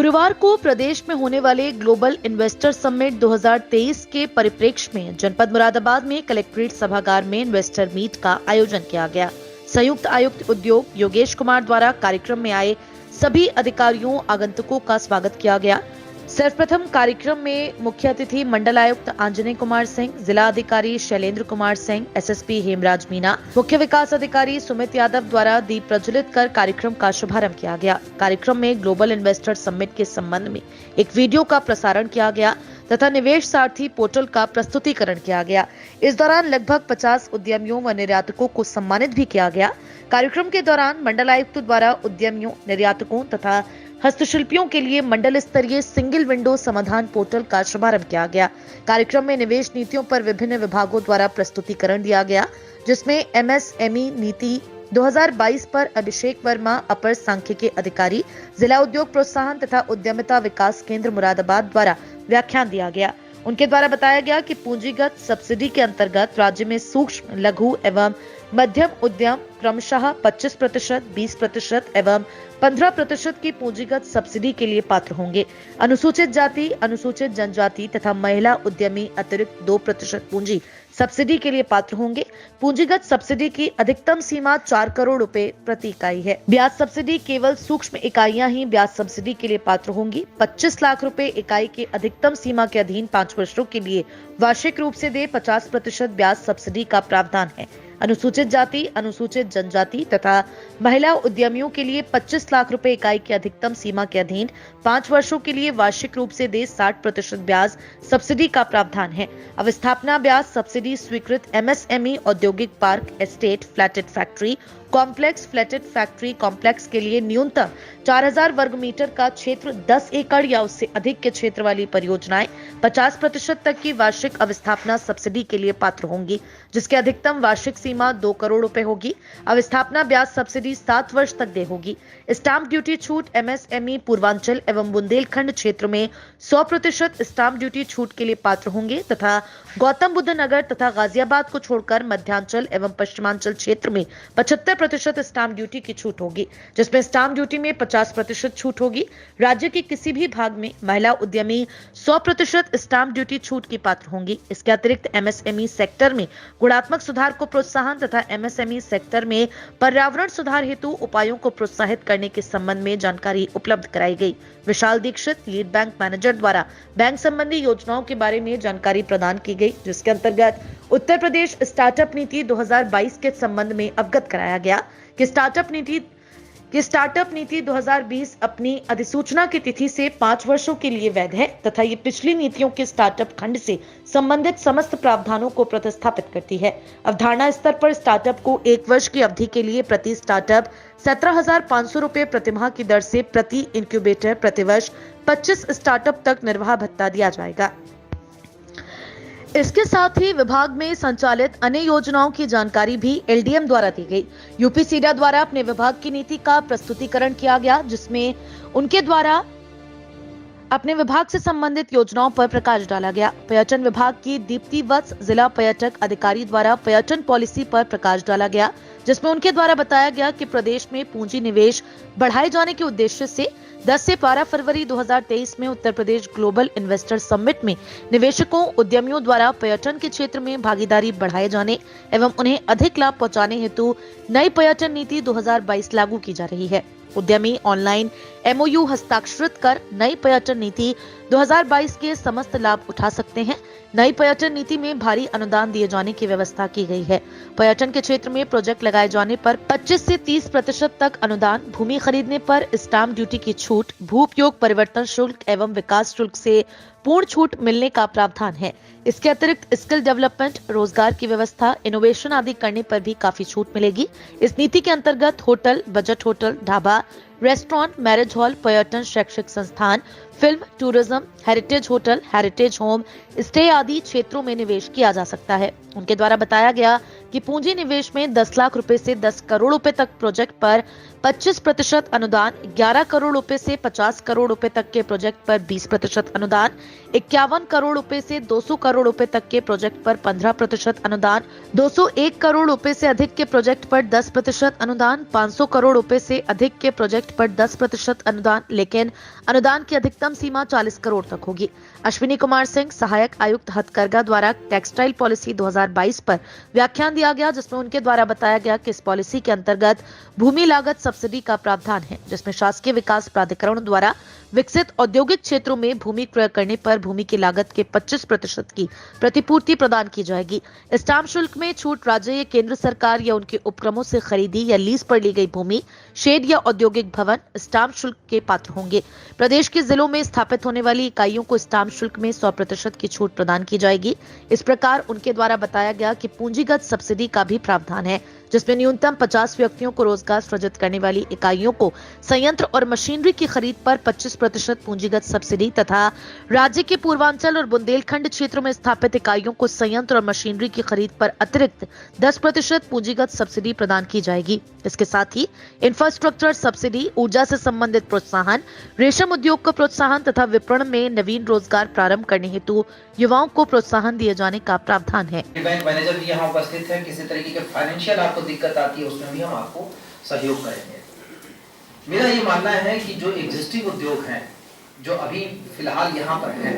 गुरुवार को प्रदेश में होने वाले ग्लोबल इन्वेस्टर समिट 2023 के परिप्रेक्ष्य में जनपद मुरादाबाद में कलेक्ट्रेट सभागार में इन्वेस्टर मीट का आयोजन किया गया। संयुक्त आयुक्त उद्योग योगेश कुमार द्वारा कार्यक्रम में आए सभी अधिकारियों आगंतुकों का स्वागत किया गया। सर्वप्रथम कार्यक्रम में मुख्य अतिथि मंडल आयुक्त आंजनेय कुमार सिंह, जिला अधिकारी शैलेंद्र कुमार सिंह, एसएसपी हेमराज मीना, मुख्य विकास अधिकारी सुमित यादव द्वारा दीप प्रज्वलित कर कार्यक्रम का शुभारंभ किया गया। कार्यक्रम में ग्लोबल इन्वेस्टर समिट के संबंध में एक वीडियो का प्रसारण किया गया तथा निवेश सारथी पोर्टल का प्रस्तुतिकरण किया गया। इस दौरान लगभग 50 उद्यमियों व निर्यातकों को सम्मानित भी किया गया। कार्यक्रम के दौरान मंडल आयुक्त द्वारा उद्यमियों, निर्यातकों तथा हस्तशिल्पियों के लिए मंडल स्तरीय सिंगल विंडो समाधान पोर्टल का शुभारंभ किया गया। कार्यक्रम में निवेश नीतियों पर विभिन्न विभागों द्वारा प्रस्तुतिकरण दिया गया, जिसमें एमएसएमई नीति 2022 पर अभिषेक वर्मा, अपर सांख्यिकी अधिकारी, जिला उद्योग प्रोत्साहन तथा उद्यमिता विकास केंद्र मुरादाबाद द्वारा व्याख्यान दिया गया। उनके द्वारा बताया गया कि पूंजीगत सब्सिडी के अंतर्गत राज्य में सूक्ष्म, लघु एवं मध्यम उद्यम क्रमशः 25%, 20% एवं 15% की पूंजीगत सब्सिडी के लिए पात्र होंगे। अनुसूचित जाति, अनुसूचित जनजाति तथा महिला उद्यमी अतिरिक्त 2% पूंजी सब्सिडी के लिए पात्र होंगे। पूंजीगत सब्सिडी की अधिकतम सीमा 4 करोड़ रुपए प्रति इकाई है। ब्याज सब्सिडी केवल सूक्ष्म इकाइयां ही ब्याज सब्सिडी के लिए पात्र होंगी। 25 लाख रुपए इकाई के अधिकतम सीमा के अधीन 5 वर्षों के लिए वार्षिक रूप से दे 50% ब्याज सब्सिडी का प्रावधान है। अनुसूचित जाति, अनुसूचित जनजाति तथा महिला उद्यमियों के लिए 25 लाख रुपए इकाई की अधिकतम सीमा के अधीन 5 वर्षों के लिए वार्षिक रूप से दे 60% ब्याज सब्सिडी का प्रावधान है। अवस्थापना ब्याज सब्सिडी स्वीकृत एमएसएमई औद्योगिक park, estate, flatted factory complex, flatted factory complex के लिए न्यूनतम 4000 वर्ग मीटर का क्षेत्र, 10 एकड़ या उससे अधिक के क्षेत्र वाली परियोजनाएं 50% तक की वार्षिक अवस्थापना सब्सिडी के लिए पात्र होंगी, जिसके अधिकतम वार्षिक सीमा 2 करोड़ रुपए होगी। अवस्थापना ब्याज सब्सिडी 7 वर्ष तक दे होगी। स्टाम्प ड्यूटी छूट एमएसएमई पूर्वांचल एवं बुंदेलखंड क्षेत्र में 100% स्टाम्प ड्यूटी छूट के लिए पात्र होंगे तथा गौतम बुद्ध नगर तथा गाजियाबाद को छोड़कर मध्यांचल एवं पश्चिमांचल क्षेत्र में 75% स्टाम्प ड्यूटी की छूट होगी, जिसमें स्टाम्प ड्यूटी में 50% छूट होगी। राज्य के किसी भी भाग में महिला उद्यमी 100% स्टाम्प ड्यूटी छूट की पात्र होंगी। इसके अतिरिक्त एमएसएमई सेक्टर में गुणात्मक सुधार को प्रोत्साहन तथा एमएसएमई सेक्टर में पर्यावरण सुधार हेतु उपायों को प्रोत्साहित करने के संबंध में जानकारी उपलब्ध कराई गई। विशाल दीक्षित, लीड बैंक मैनेजर द्वारा बैंक संबंधी योजनाओं के बारे में जानकारी प्रदान की गई, जिसके अंतर्गत उत्तर प्रदेश स्टार्टअप नीति 2022 के संबंध में अवगत कराया गया कि स्टार्टअप नीति 2020 अपनी अधिसूचना की तिथि से 5 वर्षों के लिए वैध है तथा ये पिछली नीतियों के स्टार्टअप खंड से संबंधित समस्त प्रावधानों को प्रतिस्थापित करती है। अवधारणा स्तर पर स्टार्टअप को 1 वर्ष की अवधि के लिए प्रति स्टार्टअप 17,500 रुपए प्रतिमाह की दर से प्रति इंक्यूबेटर प्रतिवर्ष 25 स्टार्टअप तक निर्वाह भत्ता दिया जाएगा। इसके साथ ही विभाग में संचालित अन्य योजनाओं की जानकारी भी एलडीएम द्वारा दी गई। यूपीसीडा द्वारा अपने विभाग की नीति का प्रस्तुतिकरण किया गया, जिसमें उनके द्वारा अपने विभाग से संबंधित योजनाओं पर प्रकाश डाला गया। पर्यटन विभाग की दीप्ति वत्स जिला पर्यटक अधिकारी द्वारा पर्यटन पॉलिसी पर प्रकाश डाला गया, जिसमें उनके द्वारा बताया गया कि प्रदेश में पूंजी निवेश बढ़ाए जाने के उद्देश्य से 10 से 12 फरवरी 2023 में Uttar Pradesh global investor summit में निवेशकों, उद्यमियों द्वारा पर्यटन के क्षेत्र में भागीदारी बढ़ाए जाने एवं उन्हें अधिक लाभ पहुंचाने हेतु नई पर्यटन नीति 2022 लागू की जा रही है। उद्यमी ऑनलाइन एमओयू हस्ताक्षरित कर नई पर्यटन नीति 2022 के समस्त लाभ उठा सकते हैं। नई पर्यटन नीति में भारी अनुदान दिए जाने की व्यवस्था की गई है। पर्यटन के क्षेत्र में प्रोजेक्ट लगाए जाने पर 25 से 30% तक अनुदान, भूमि खरीदने पर स्टाम्प ड्यूटी की छूट, भू उपयोग परिवर्तन शुल्क एवं विकास शुल्क से पूर्ण छूट मिलने का प्रावधान है। इसके अतिरिक्त स्किल डेवलपमेंट, रोजगार की व्यवस्था, इनोवेशन आदि करने पर भी काफी छूट मिलेगी। इस नीति के अंतर्गत hotel, budget hotel, dhaba, restaurant, marriage hall, पर्यटन, शैक्षिक संस्थान, film, tourism, heritage hotel, heritage home stay आदि क्षेत्रों में निवेश किया जा सकता है। उनके द्वारा बताया गया कि पूंजी निवेश में 10 लाख रुपए से 10 करोड़ रुपए तक प्रोजेक्ट पर 25% अनुदान, 11 करोड़ रुपए से 50 करोड़ रुपए तक के प्रोजेक्ट पर 20% अनुदान, 51 करोड़ रुपए से 200 करोड़ रुपए तक के प्रोजेक्ट पर 15% अनुदान, 201 करोड़ रुपए से अधिक के प्रोजेक्ट पर 10% अनुदान, 500 करोड़ रुपए से अधिक के प्रोजेक्ट पर 10% अनुदान, लेकिन अनुदान की अधिकतम सीमा 40 करोड़ तक होगी। अश्विनी कुमार सिंह, सहायक आयुक्त हथकरघा द्वारा टेक्सटाइल पॉलिसी 2022 पर व्याख्यान दिया गया, जिसमें उनके द्वारा बताया गया कि इस पॉलिसी के अंतर्गत भूमि लागत सब्सिडी का प्रावधान है, जिसमें शासकीय विकास प्राधिकरण द्वारा विकसित औद्योगिक क्षेत्रों में भूमि क्रय करने पर भूमि की लागत के 25% की प्रतिपूर्ति प्रदान की जाएगी। स्टाम्प शुल्क में छूट राज्य या केंद्र सरकार या उनके उपक्रमों से खरीदी या लीज पर ली गई भूमि, शेड या औद्योगिक भवन स्टाम्प शुल्क के पात्र होंगे। प्रदेश के जिलों में स्थापित होने वाली इकाइयों को स्टाम्प शुल्क में 100% की छूट प्रदान की जाएगी। इस प्रकार उनके द्वारा बताया गया कि पूंजीगत सब्सिडी का भी प्रावधान है, जिसमें न्यूनतम 50 व्यक्तियों को रोजगार सृजित करने वाली इकाइयों को संयंत्र और मशीनरी की खरीद पर 25% पूंजीगत सब्सिडी तथा राज्य के पूर्वांचल और बुंदेलखंड क्षेत्रों में स्थापित इकाइयों को संयंत्र और मशीनरी की खरीद पर अतिरिक्त 10% पूंजीगत सब्सिडी प्रदान की जाएगी। इसके साथ ही इंफ्रास्ट्रक्चर सब्सिडी, ऊर्जा से संबंधित प्रोत्साहन, रेशम उद्योग को प्रोत्साहन तथा विपणन में नवीन रोजगार प्रारंभ करने हेतु युवाओं को प्रोत्साहन दिए जाने का प्रावधान है। बैंक मैनेजर भी यहाँ उपस्थित है। किसी तरीके के फाइनेंशियल आपको दिक्कत आती है उसमें भी हम आपको सहयोग करेंगे। मेरा ये मानना है कि जो एग्जिस्टिंग उद्योग हैं, जो अभी फिलहाल यहाँ पर हैं,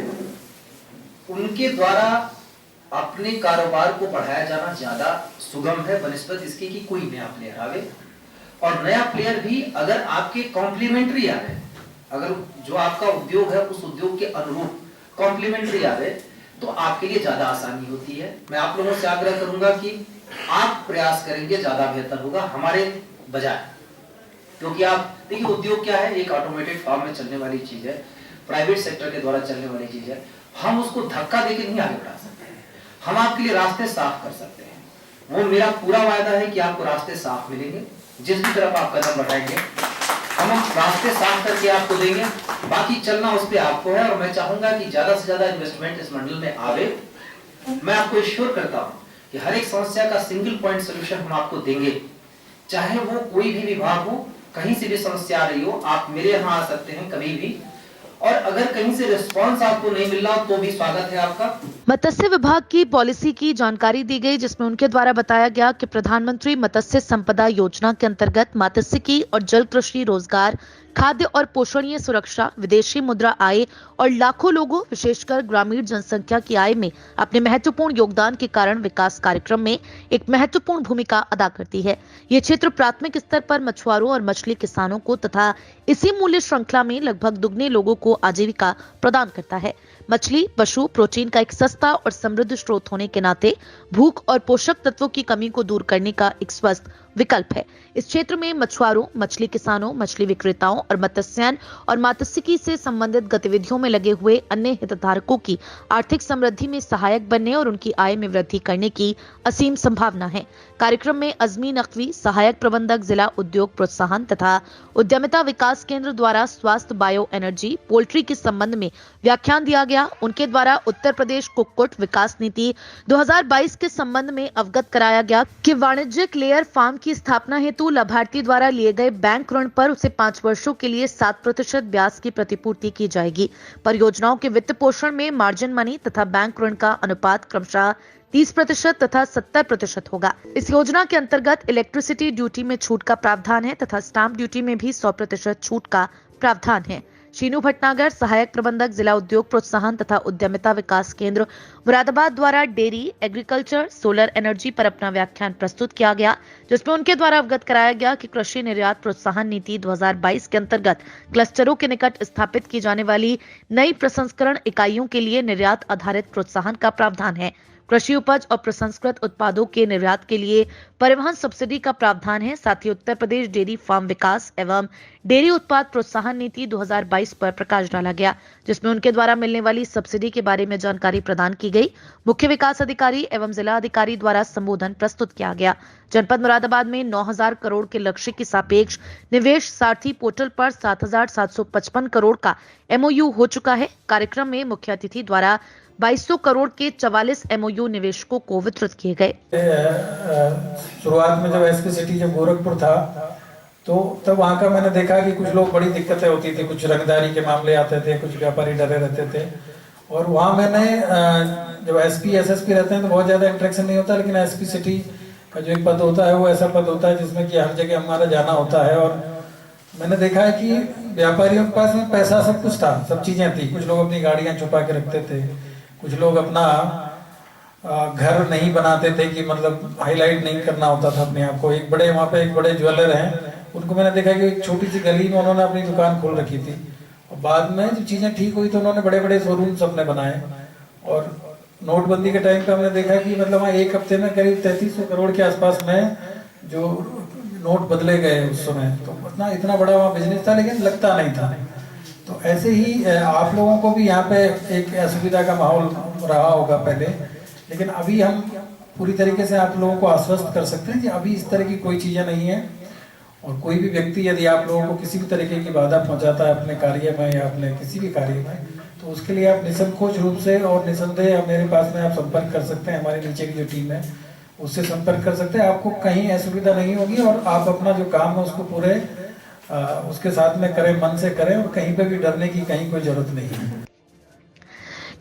उनके द्वारा अपने कारोबार को बढ़ाया जाना ज्यादा सुगम है बनिस्बत इसके कि कोई नया प्लेयर आवे, और नया प्लेयर भी अगर आपके कॉम्प्लीमेंट्री आवे, अगर जो आपका उद्योग है उस उद्योग के अनुरूप कॉम्प्लीमेंट्री आवे तो आपके लिए ज्यादा आसानी होती है। मैं आप लोगों से आग्रह करूंगा कि आप प्रयास करेंगे ज्यादा बेहतर होगा हमारे बजाय, क्योंकि आप देखिए उद्योग क्या है, एक ऑटोमेटेड फॉर्म में चलने वाली चीज है, प्राइवेट सेक्टर के द्वारा चलने वाली चीज है। हम उसको धक्का देके नहीं आगे बढ़ा सकते हैं, हम आपके लिए रास्ते साफ कर सकते हैं। वो मेरा पूरा वायदा है कि आपको रास्ते साफ मिलेंगे, जिस भी तरफ आप कदम बढ़ाएंगे हम रास्ते साफ करके आपको देंगे, बाकी चलना उस पे आपको है। और मैं चाहूंगा कि ज्यादा से ज्यादा इन्वेस्टमेंट इस मंडल में आवे। मैं आपको एश्योर करता हूं कि हर एक समस्या का सिंगल पॉइंट सोल्यूशन हम आपको देंगे, चाहे वो कोई भी विभाग हो, कहीं से भी समस्या आ रही हो, आप मेरे यहाँ आ सकते हैं कभी भी। और अगर कहीं से रिस्पांस आपको नहीं मिल रहा तो भी स्वागत है आपका। मत्स्य विभाग की पॉलिसी की जानकारी दी गई, जिसमें उनके द्वारा बताया गया कि प्रधानमंत्री मत्स्य संपदा योजना के अंतर्गत मात्स्यिकी और जल कृषि रोजगार, खाद्य और पोषणीय सुरक्षा, विदेशी मुद्रा आय और लाखों लोगों विशेषकर ग्रामीण जनसंख्या की आय में अपने महत्वपूर्ण योगदान के कारण विकास कार्यक्रम में एक महत्वपूर्ण भूमिका अदा करती है। ये क्षेत्र प्राथमिक स्तर पर मछुआरों और मछली किसानों को तथा इसी मूल्य श्रृंखला में लगभग दुगने लोगों को आजीविका प्रदान करता है। मछली पशु प्रोटीन का एक सस्ता और समृद्ध स्रोत होने के नाते भूख और पोषक तत्वों की कमी को दूर करने का एक स्वस्थ विकल्प है। इस क्षेत्र में मछुआरों, मछली किसानों, मछली विक्रेताओं और मत्स्यायन और मात्स्यिकी से संबंधित गतिविधियों में लगे हुए अन्य हितधारकों की आर्थिक समृद्धि में सहायक बनने और उनकी आय में वृद्धि करने की असीम संभावना है। कार्यक्रम में अजमी नकवी, सहायक प्रबंधक जिला उद्योग प्रोत्साहन तथा उद्यमिता विकास केंद्र द्वारा स्वास्थ्य, बायो एनर्जी, पोल्ट्री के संबंध में व्याख्यान दिया गया। उनके द्वारा उत्तर प्रदेश कुक्कुट विकास नीति 2022 के संबंध में अवगत कराया गया कि वाणिज्यिक लेयर फार्म की स्थापना हेतु लाभार्थी द्वारा लिए गए बैंक ऋण पर उसे 5 वर्षों के लिए 7% ब्याज की प्रतिपूर्ति की जाएगी। परियोजनाओं के वित्त पोषण में मार्जिन मनी तथा बैंक ऋण का अनुपात क्रमशः 30% तथा 70% होगा। इस योजना के अंतर्गत इलेक्ट्रिसिटी ड्यूटी में छूट का प्रावधान है तथा स्टाम्प ड्यूटी में भी 100% छूट का प्रावधान है। शीनू भटनागर, सहायक प्रबंधक जिला उद्योग प्रोत्साहन तथा उद्यमिता विकास केंद्र मुरादाबाद द्वारा डेयरी, एग्रीकल्चर, सोलर एनर्जी पर अपना व्याख्यान प्रस्तुत किया गया, जिसमें उनके द्वारा अवगत कराया गया कि कृषि निर्यात प्रोत्साहन नीति 2022 के अंतर्गत क्लस्टरों के निकट स्थापित की जाने वाली नई प्रसंस्करण इकाइयों के लिए निर्यात आधारित प्रोत्साहन का प्रावधान है। कृषि उपज और प्रसंस्कृत उत्पादों के निर्यात के लिए परिवहन सब्सिडी का प्रावधान है। साथ ही उत्तर प्रदेश डेयरी फार्म विकास एवं डेयरी उत्पाद प्रोत्साहन नीति 2022 पर प्रकाश डाला गया, जिसमें उनके द्वारा मिलने वाली सब्सिडी के बारे में जानकारी प्रदान की गई। मुख्य विकास अधिकारी एवं जिला अधिकारी द्वारा संबोधन प्रस्तुत किया गया। जनपद मुरादाबाद में 9,000 करोड़ के लक्ष्य के सापेक्ष निवेश सारथी पोर्टल पर 7,755 करोड़ का MOU हो चुका है। कार्यक्रम में मुख्य अतिथि द्वारा 2200 करोड़ के 44 MOU निवेशकों को वितरित किए गए। शुरुआत में जब एसपी सिटी जब गोरखपुर था तो तब वहाँ का मैंने देखा कि कुछ लोग बड़ी दिक्कतें होती थी, कुछ रंगदारी के मामले आते थे, कुछ व्यापारी डरे रहते थे। और वहाँ मैंने जब एसपी एसएसपी रहते हैं तो बहुत ज़्यादा इंटरेक्शन नहीं होता, लेकिन एसपी सिटी का जो एक पद होता है वो ऐसा पद होता है जिसमें कि हर जगह हमारा जाना होता है। और मैंने देखा है कि व्यापारियों के पास में पैसा सब कुछ था, सब चीज़ें थी। कुछ लोग अपनी गाड़ियाँ छुपा के रखते थे, कुछ लोग अपना घर नहीं बनाते थे कि मतलब हाईलाइट नहीं करना होता था अपने आप को। एक बड़े वहाँ पे एक बड़े ज्वेलर हैं, उनको मैंने देखा कि एक छोटी सी गली में उन्होंने अपनी दुकान खोल रखी थी। और बाद में जब चीज़ें ठीक हुई तो उन्होंने बड़े बड़े शोरूम्स अपने बनाए। और नोटबंदी के टाइम पे हमने देखा कि मतलब वहाँ एक हफ्ते में करीब 3300 करोड़ के आसपास में जो नोट बदले गए उस समय। तो इतना बड़ा वहाँ बिजनेस था, लेकिन लगता नहीं था। तो ऐसे ही आप लोगों को भी यहाँ पे एक असुविधा का माहौल रहा होगा पहले, लेकिन अभी हम पूरी तरीके से आप लोगों को आश्वस्त कर सकते हैं कि अभी इस तरह की कोई चीज़ें नहीं है। और कोई भी व्यक्ति यदि आप लोगों को किसी भी तरीके की बाधा पहुंचाता है अपने कार्य में या अपने किसी भी कार्य में, तो उसके लिए आप निसंकोच रूप से और निसंदेह मेरे पास में आप संपर्क कर सकते हैं। हमारे नीचे की जो टीम है उससे संपर्क कर सकते हैं, आपको कहीं असुविधा नहीं होगी। और आप अपना जो काम है उसको पूरे उसके साथ में करें, मन से करें, और कहीं पे भी डरने की कहीं कोई जरूरत नहीं है।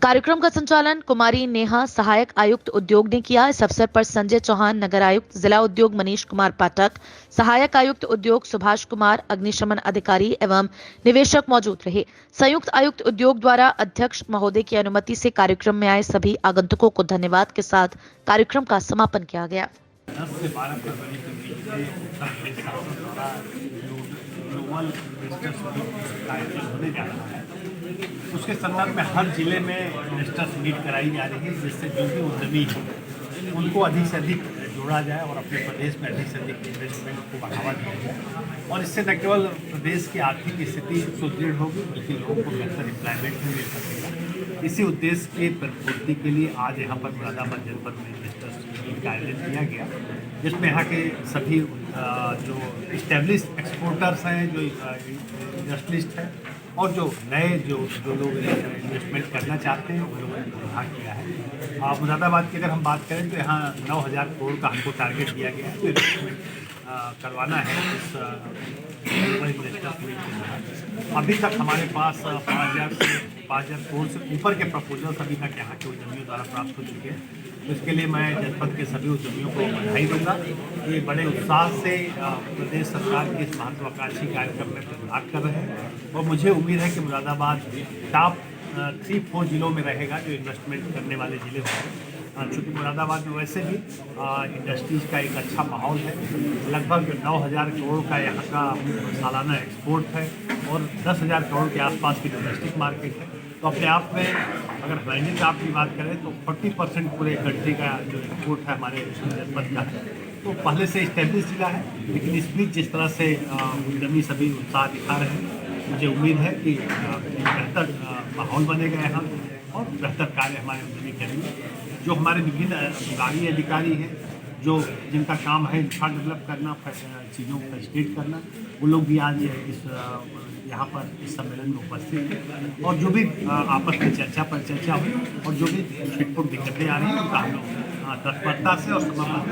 कार्यक्रम का संचालन कुमारी नेहा सहायक आयुक्त उद्योग ने किया। इस अवसर पर संजय चौहान नगर आयुक्त, जिला उद्योग मनीष कुमार पाठक, सहायक आयुक्त उद्योग सुभाष कुमार, अग्निशमन अधिकारी एवं निवेशक मौजूद रहे। संयुक्त आयुक्त उद्योग द्वारा अध्यक्ष महोदय की अनुमति से कार्यक्रम में आए सभी आगंतुकों को धन्यवाद के साथ कार्यक्रम का समापन किया गया। 10 से 12 फरवरी के बीच में उत्तर प्रदेश शासन द्वारा ग्लोबल इन्वेस्टर्स मीट का आयोजन होने जा रहा है। उसके संदर्भ में हर जिले में इन्वेस्टर्स मीट कराई जा रही है, जिससे जो भी उद्यमी है उनको अधिक से अधिक जोड़ा जाए और अपने प्रदेश में अधिक से अधिक इन्वेस्टमेंट को बढ़ावा दिया जाए। और इससे न केवल प्रदेश की आर्थिक स्थिति सुदृढ़ होगी, बल्कि लोगों को बेहतर एम्प्लॉयमेंट भी मिल सकेगा। इसी उद्देश्य की पूर्ति के लिए आज यहाँ पर मुरादाबाद जनपद में इन्वेस्टर्स मीट का आयोजन किया गया, जिसमें यहाँ के सभी जो इस्टेब्लिश एक्सपोर्टर्स हैं, जो इंडस्ट्रिस्ट हैं, और जो नए जो लोग इन्वेस्टमेंट करना चाहते हैं, उन लोगों ने भाग किया है। मुरादाबाद की अगर हम बात करें तो यहाँ 9000 करोड़ का हमको टारगेट दिया गया है, तो इन्वेस्टमेंट करवाना है इस इन्वेस्टर्स मीट के दौरान। अभी तक हमारे पास 5000 करोड़ से ऊपर के प्रपोजल्स अभी तक यहाँ के उद्यमियों द्वारा प्राप्त हो चुके हैं। तो इसके लिए मैं जनपद के सभी उद्यमियों को बधाई दूंगा। ये बड़े उत्साह से प्रदेश सरकार के इस महत्वाकांक्षी कार्यक्रम में प्रतिभाग कर रहे हैं, और मुझे उम्मीद है कि मुरादाबाद टॉप 3-4 जिलों में रहेगा जो इन्वेस्टमेंट करने वाले ज़िले होंगे। चूँकि मुरादाबाद में वैसे भी इंडस्ट्रीज़ का एक अच्छा माहौल है। लगभग 9000 करोड़ का यहाँ का सालाना एक्सपोर्ट है और 10,000 करोड़ के आसपास की डोमेस्टिक मार्केट है। तो अपने आप में अगर हैंडीक्राफ्ट की बात करें तो 40% पूरे कंट्री का जो एक्सपोर्ट है हमारे जनपद का है। तो पहले से इस्टेब्लिश जिला है, लेकिन इस बीच जिस तरह से उद्यमी सभी उत्साह दिखा रहे हैं, मुझे उम्मीद है कि बेहतर माहौल बनेगा यहाँ और बेहतर कार्य हमारे उद्यमी करेंगे। जो हमारे विभिन्न विभागीय अधिकारी हैं, जो जिनका काम है इंफ्रा डेवलप करना, चीज़ों को फैसिलिटेट करना, वो लोग भी आज यहाँ पर इस सम्मेलन में उपस्थित हैं। और जो भी आपस में चर्चा हुई और जो भी छिटपुट दिक्कतें आ रही हैं उनका हम लोग तत्परता से और समाधान